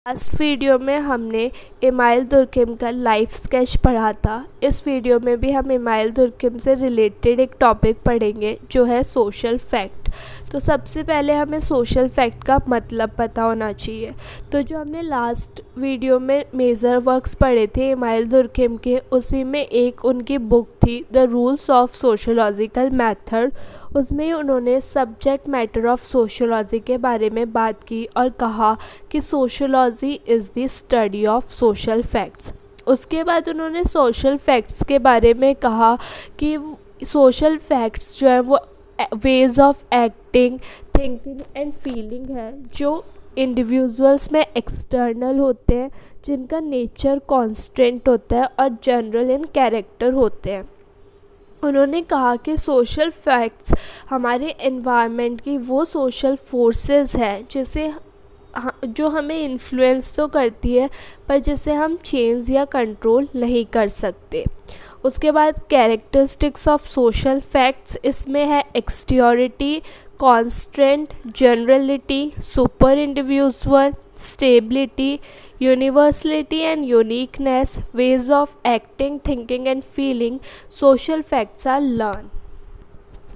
Last video में हमने email दुर्कहेम का लाइफ स्केच पढ़ा था। इस वीडियो में भी हम इमाइल दुर्कहेम से रिलेटेड एक टॉपिक पढ़ेंगे जो है सोशल फैक्ट। तो सबसे पहले हमें सोशल फैक्ट का मतलब पता होना चाहिए। तो जो हमने लास्ट वीडियो में मेजर वर्क्स पढ़े थे इमाइल दुर्कहेम के, उसी में एक उनकी बुक थी the rules of sociological method. उसमें उन्होंने सब्जेक्ट मैटर ऑफ सोशोलॉजी के बारे में बात की और कहा कि sociology is the study of social facts. उसके बाद उन्होंने सोशल फैक्ट्स के बारे में कहा कि सोशल फैक्ट्स जो है वो veg of acting, thinking and feeling है जो इंडिविजुअल्स में एक्सटर्नल होते हैं, जिनका नेचर कॉन्स्टेंट होता है और जनरल इन कैरेक्टर होते हैं। उन्होंने कहा कि सोशल फैक्ट्स हमारे एनवायरनमेंट की वो सोशल फोर्सेस है जिसे जो हमें इन्फ्लुएंस तो करती है पर जिसे हम चेंज या कंट्रोल नहीं कर सकते। उसके बाद कैरेक्टरिस्टिक्स ऑफ सोशल फैक्ट्स, इसमें है exteriority, constant, generality, super individual, stability, universality and uniqueness, ways of acting, thinking and feeling. Social facts are learn.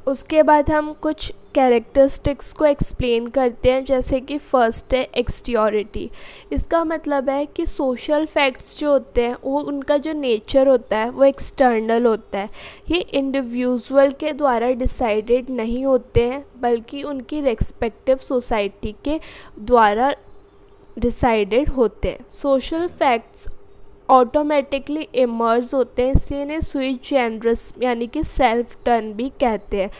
उसके बाद हम कुछ कैरेक्टरिस्टिक्स को एक्सप्लेन करते हैं, जैसे कि फर्स्ट है एक्सटियोरिटी। इसका मतलब है कि सोशल फैक्ट्स जो होते हैं वो उनका जो नेचर होता है वो एक्सटर्नल होता है। ये इंडिविजुअल के द्वारा डिसाइडेड नहीं होते हैं बल्कि उनकी रेस्पेक्टिव सोसाइटी के द्वारा डिसाइडेड होते हैं। सोशल फैक्ट्स ऑटोमेटिकली इमर्ज होते हैं, इसलिए इन्हें सुई जेनरस यानी कि सेल्फ टर्न भी कहते हैं।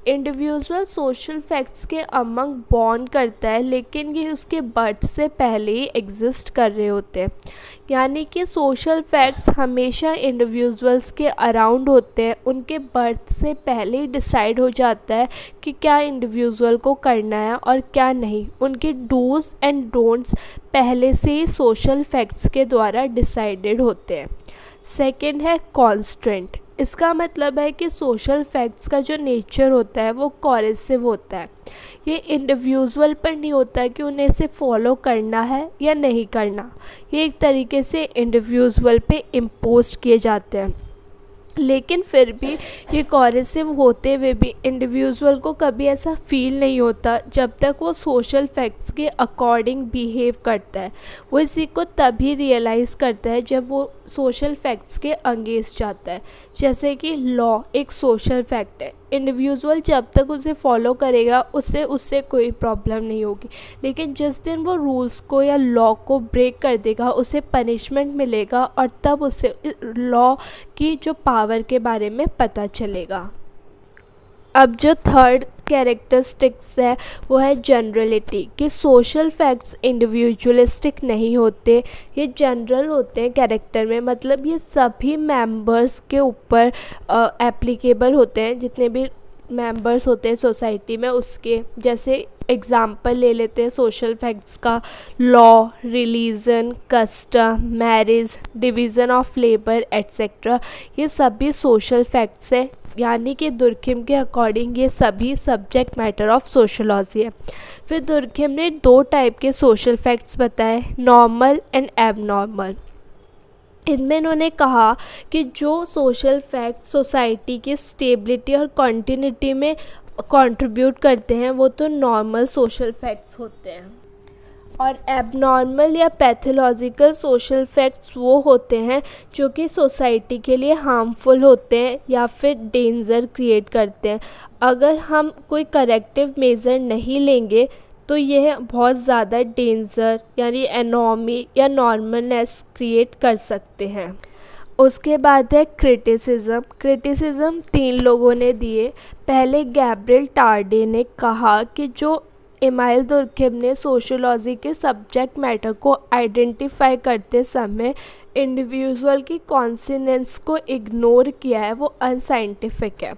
इंडिविजुअल सोशल फैक्ट्स के अमंग बॉर्न करता है, लेकिन ये उसके बर्थ से पहले ही एग्जिस्ट कर रहे होते हैं। यानी कि सोशल फैक्ट्स हमेशा इंडिविजुअल्स के अराउंड होते हैं, उनके बर्थ से पहले ही डिसाइड हो जाता है कि क्या इंडिविजुअल को करना है और क्या नहीं। उनके डूज एंड डोंट्स पहले से ही सोशल फैक्ट्स के द्वारा डिसाइडेड होते हैं। सेकंड है कॉन्स्टेंट। इसका मतलब है कि सोशल फैक्ट्स का जो नेचर होता है वो कोरेसिव होता है। ये इंडिविजुअल पर नहीं होता है कि उन्हें इसे फॉलो करना है या नहीं करना, ये एक तरीके से इंडिविजुअल पे इम्पोज किए जाते हैं। लेकिन फिर भी ये कोरेसिव होते हुए भी इंडिविजुअल को कभी ऐसा फील नहीं होता जब तक वो सोशल फैक्ट्स के अकॉर्डिंग बिहेव करता है। वो इसी को तभी रियलाइज़ करता है जब वो सोशल फैक्ट्स के अगेंस्ट जाता है। जैसे कि लॉ एक सोशल फैक्ट है, इंडिविजुअल जब तक उसे फॉलो करेगा उससे कोई प्रॉब्लम नहीं होगी, लेकिन जिस दिन वो रूल्स को या लॉ को ब्रेक कर देगा उसे पनिशमेंट मिलेगा और तब उसे लॉ की जो पावर के बारे में पता चलेगा। अब जो थर्ड कैरेक्टरिस्टिक्स है वो है जनरलिटी, कि सोशल फैक्ट्स इंडिविजुअलिस्टिक नहीं होते, ये जनरल होते हैं कैरेक्टर में। मतलब ये सभी मेंबर्स के ऊपर एप्लीकेबल होते हैं, जितने भी मेंबर्स होते हैं सोसाइटी में उसके। जैसे एग्जाम्पल ले लेते हैं सोशल फैक्ट्स का, law, religion, custom, marriage, division of labour etcetera. ये सभी सोशल फैक्ट्स है, यानी कि दुर्कहेम के अकॉर्डिंग ये सभी सब्जेक्ट मैटर ऑफ सोशोलॉजी है। फिर दुर्कहेम ने दो टाइप के सोशल फैक्ट्स बताए, नॉर्मल एंड एबनॉर्मल। इनमें इन्होंने कहा कि जो सोशल फैक्ट सोसाइटी की स्टेबिलिटी और कॉन्टिन्यूटी में कंट्रीब्यूट करते हैं वो तो नॉर्मल सोशल फैक्ट्स होते हैं, और एबनॉर्मल या पैथोलॉजिकल सोशल फैक्ट्स वो होते हैं जो कि सोसाइटी के लिए हार्मफुल होते हैं या फिर डेंजर क्रिएट करते हैं। अगर हम कोई करेक्टिव मेजर नहीं लेंगे तो यह बहुत ज़्यादा डेंजर यानी एनोमी या नॉर्मलनेस क्रिएट कर सकते हैं। उसके बाद है क्रिटिसिज्म। क्रिटिसिज्म 3 लोगों ने दिए। पहले गैब्रिएल टार्डे ने कहा कि जो इमाइल दुर्कहेम ने सोशोलॉजी के सब्जेक्ट मैटर को आइडेंटिफाई करते समय इंडिविजुअल की कॉन्सिनेंस को इग्नोर किया है वो अनसाइंटिफिक है,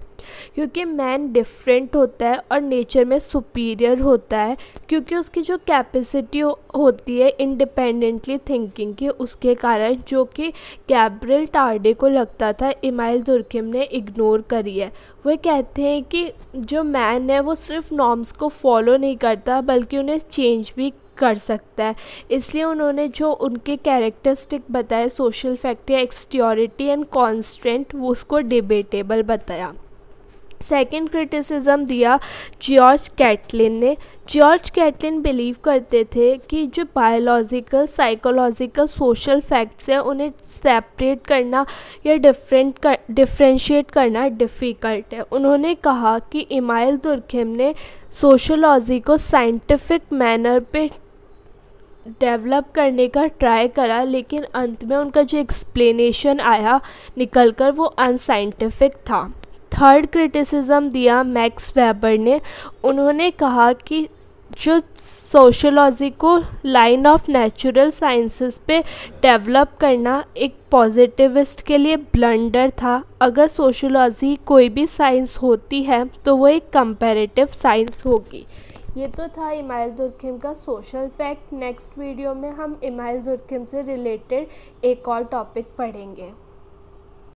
क्योंकि मैन डिफरेंट होता है और नेचर में सुपीरियर होता है, क्योंकि उसकी जो कैपेसिटी होती है इंडिपेंडेंटली थिंकिंग की, उसके कारण जो कि गैब्रिएल टार्डे को लगता था इमाइल दुर्कहेम ने इग्नोर करी है। वो कहते हैं कि जो मैन है वो सिर्फ नॉर्म्स को फॉलो नहीं करता बल्कि उन्हें चेंज भी कर सकता है, इसलिए उन्होंने जो उनके कैरेक्टरिस्टिक बताए सोशल फैक्ट या एक्सट्योरिटी एंड कॉन्स्टेंट, वो उसको डिबेटेबल बताया। सेकंड क्रिटिसिज्म दिया जॉर्ज कैटलिन ने। जॉर्ज कैटलिन बिलीव करते थे कि जो बायोलॉजिकल, साइकोलॉजिकल, सोशल फैक्ट्स हैं उन्हें सेपरेट करना या डिफरेंशिएट करना डिफ़िकल्ट है। उन्होंने कहा कि इमाइल दुर्खेम ने सोशोलॉजी को साइंटिफिक मैनर पे डेवलप करने का ट्राई करा, लेकिन अंत में उनका जो एक्सप्लेनेशन आया निकल कर वो अनसाइंटिफिक था। थर्ड क्रिटिसिज्म दिया मैक्स वेबर ने। उन्होंने कहा कि जो सोशोलॉजी को लाइन ऑफ नेचुरल साइंसेस पे डेवलप करना एक पॉजिटिविस्ट के लिए ब्लंडर था। अगर सोशोलॉजी कोई भी साइंस होती है तो वो एक कंपैरेटिव साइंस होगी। ये तो था इमाइल दुर्खेम का सोशल फैक्ट। नेक्स्ट वीडियो में हम इमाइल दुर्खेम से रिलेटेड एक और टॉपिक पढ़ेंगे।